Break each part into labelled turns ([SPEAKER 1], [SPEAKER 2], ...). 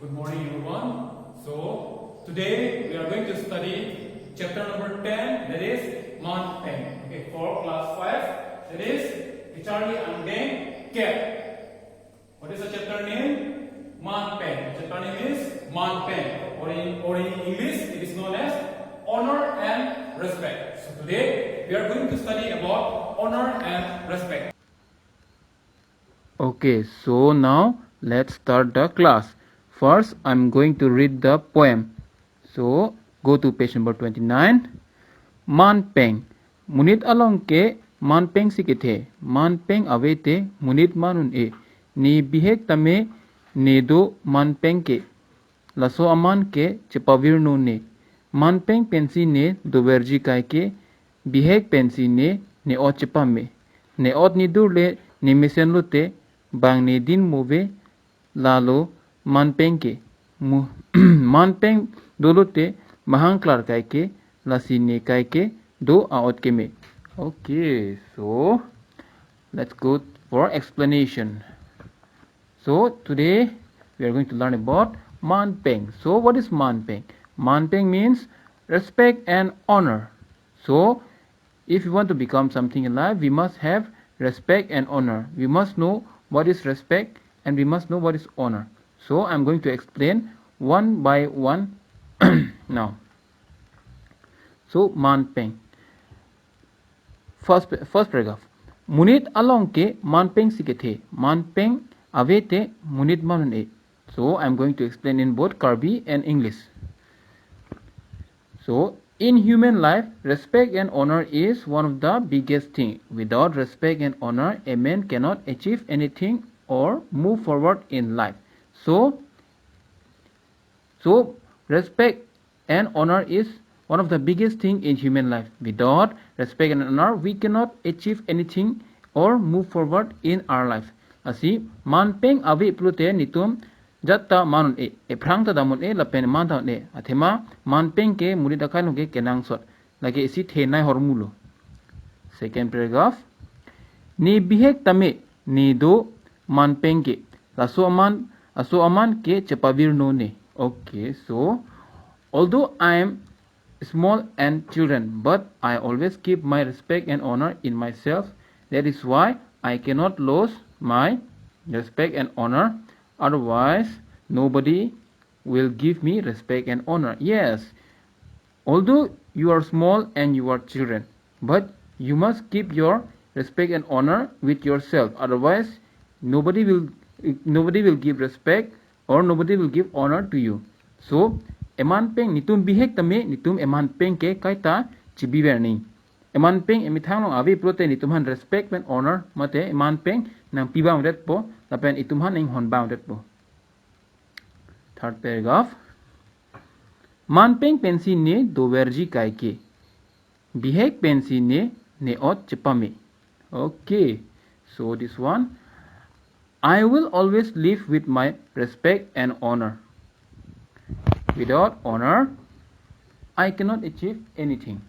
[SPEAKER 1] Good morning, everyone. So, today we are going to study chapter number 10, that is Mount Peng. Okay, for class 5, that is Charlie and Deng Cat. What is the chapter name? Mount Peng. The chapter name is Mount Peng, or in English, it is known as honor and respect. So, today we are going to study about honor and respect.
[SPEAKER 2] Okay, so now let's start the class. First, I'm going to read the poem. So, go to page number 29. Man Peng. Munit along ke Man Peng sikithe. Man Peng avete munit manun e. Ni bihek tame ne do Man Peng ke. Laso aman ke chepavir no ne. Man Peng pensi ne do verji kai ke. Bihek pensi ne o chepame. Ne ot ni durle ni misen lute bang ne din move lalo manpeng ke manpeng dolote mahang klar kai ke lasi ne kai ke do aot ke me. Okay, so let's go for explanation. So today we are going to learn about manpeng. So what is manpeng? Manpeng means respect and honor. So if we want to become something in life, we must have respect and honor. We must know what is respect and we must know what is honor. So I'm going to explain one by one now. So manpeng. First paragraph. Munit along ke manpeng sikethe. Manpeng avete munit manun e. So I'm going to explain in both Karbi and English. So in human life, respect and honor is one of the biggest things. Without respect and honor, a man cannot achieve anything or move forward in life. So respect and honor is one of the biggest thing in human life. Without respect and honor, we cannot achieve anything or move forward in our life. Asi manpeng avi plute nitum jatta manun e phrang ta damun e lapen man ta ne athema manpeng ke muri da khainu ke kenang sot lage isi thenai hormulo. Second paragraph. Ni bihek tame ni do manpeng ke aso aman ke chepavir no ne. Okay, so although I am small and children, but I always keep my respect and honor in myself. That is why I cannot lose my respect and honor. Otherwise, nobody will give me respect and honor. Yes, although you are small and you are children, but you must keep your respect and honor with yourself. Otherwise, nobody will give respect or nobody will give honor to you. So eman peng nitum bihek tame nitum eman peng ke kaita chibiver ni. Eman peng emithang long avi prote nitum han respect and honor mate eman peng nang pibang ret po lapen itum han ing hon bang ret po. Third paragraph. Manpeng pensi ne doverji kai ke. Bihek pensi ne ot chepame. Okay, so this one. I will always live with my respect and honor. Without honor, I cannot achieve anything.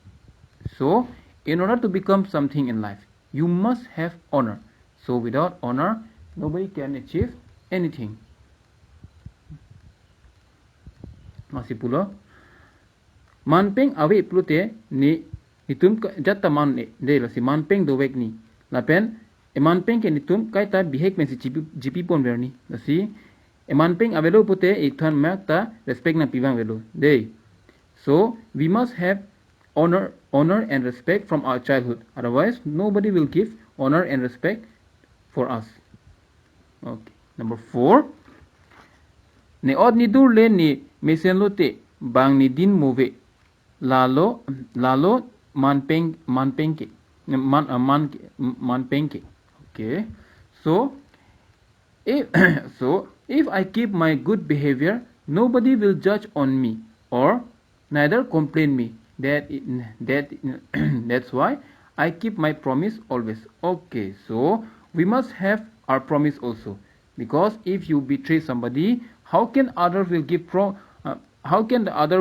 [SPEAKER 2] So, in order to become something in life, you must have honor. So, without honor, nobody can achieve anything. Masih pula. Manpeng awe plute ni nitum jatta man de la si manpeng do wek ni. Lapen emanpeng ke nitum kaita bihek men si jipi pon verni. La si emanpeng avelo pute ikthon makta respect na pibang velo. Day. So we must have honor and respect from our childhood. Otherwise, nobody will give honor and respect for us. Okay. Number 4. Ne od ni dur le ni mesen lote bang ni din move. Lalo manpeng ke manpeng ke. Okay. So if I keep my good behavior, nobody will judge on me or neither complain me. That's why I keep my promise always. Okay, so we must have our promise also, because if you betray somebody, how can the other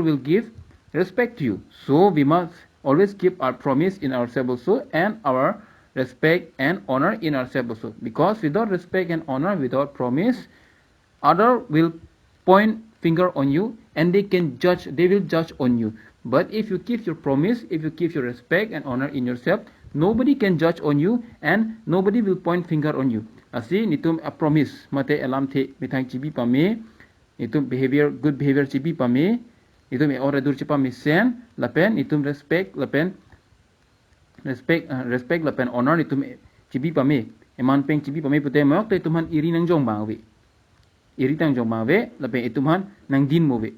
[SPEAKER 2] will give respect to you? So we must always keep our promise in ourselves also and our respect and honor in ourselves also, because without respect and honor, without promise, other will point finger on you and they will judge on you. But if you keep your promise, if you keep your respect and honor in yourself, nobody can judge on you and nobody will point finger on you. Asi nitum a promise mate alam the mitang chibi pame, nitum behavior good behavior chibi pame, nitum e ora dur chipa misen lapen nitum respect lapen honor nitum chibi pame eman peng chibi pame pute mak te tuman iri nang jong bangwe iri tang jong bangwe lapen ituman nang din mowe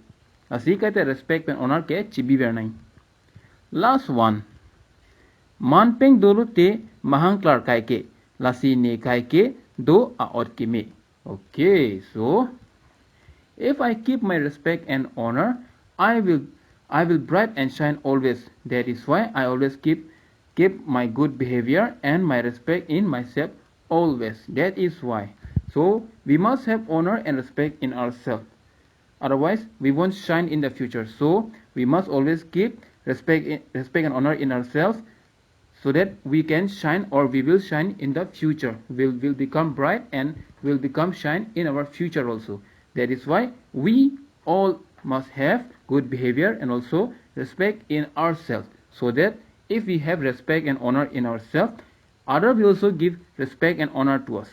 [SPEAKER 2] asi kate respect and honor ke chibi bernai. Last one, man peng dolo te mahang klar kai ke lasi ne kai ke do a ot ke me. Okay, so if I keep my respect and honor, I will bright and shine always. That is why I always keep my good behavior and my respect in myself always. That is why. So we must have honor and respect in ourselves. Otherwise, we won't shine in the future. So we must always keep respect and honor in ourselves, so that we can shine or we will shine in the future. Will become bright and will become shine in our future also. That is why we all must have good behavior and also respect in ourselves, so that if we have respect and honor in ourselves, others will also give respect and honor to us.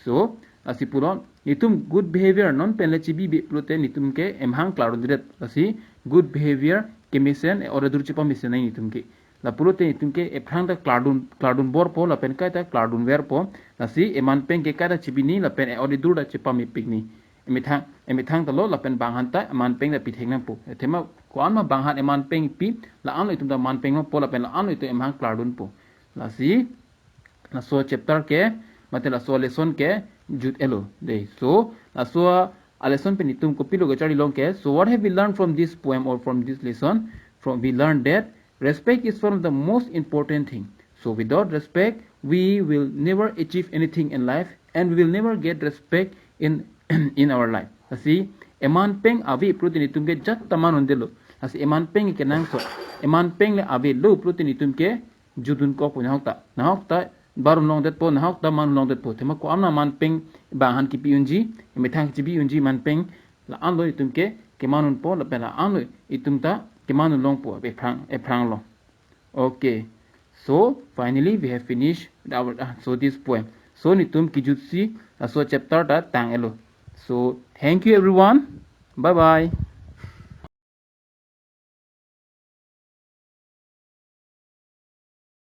[SPEAKER 2] So asi pulon nitum good behavior non penle chibi be plute nitum ke emhang klaro diret asi good behavior kemisen ora dur chipa misen nitum ke la pulute nitum ke ephang da kladun bor po la pen kai ta kladun ver po asi eman pen ke kada chibi ni la pen e ora dur da chipa mi pikni emithang ta lo la pen bang han ta eman pen da pitheng na po thema kwan ma bang han eman pen pi la an itum da man pen po la pen la an itu emhang kladun po la si la so chapter ke mate la so lesson ke jut elo de. So la so a lesson pe nitum ko pilo gachari long ke. So what have we learned from this poem or from this lesson? We learned that respect is one of the most important thing. So without respect we will never achieve anything in life and we will never get respect in in our life. Asi eman peng avi protein nitum ke jat taman ondelo asi eman peng ke nang so eman peng le avi lo protein nitum ke judun ko punahta barum long det po nahok da man long det po tema ko amna man peng bahan ki piunji emithang chibi unji man peng la an lo itum ke manun po la pela an lo itum ta ke manun long po e prang long. Okay, so finally we have finished our so this poem. So nitum ki jutsi so chapter ta tang elo. So thank you everyone, bye bye.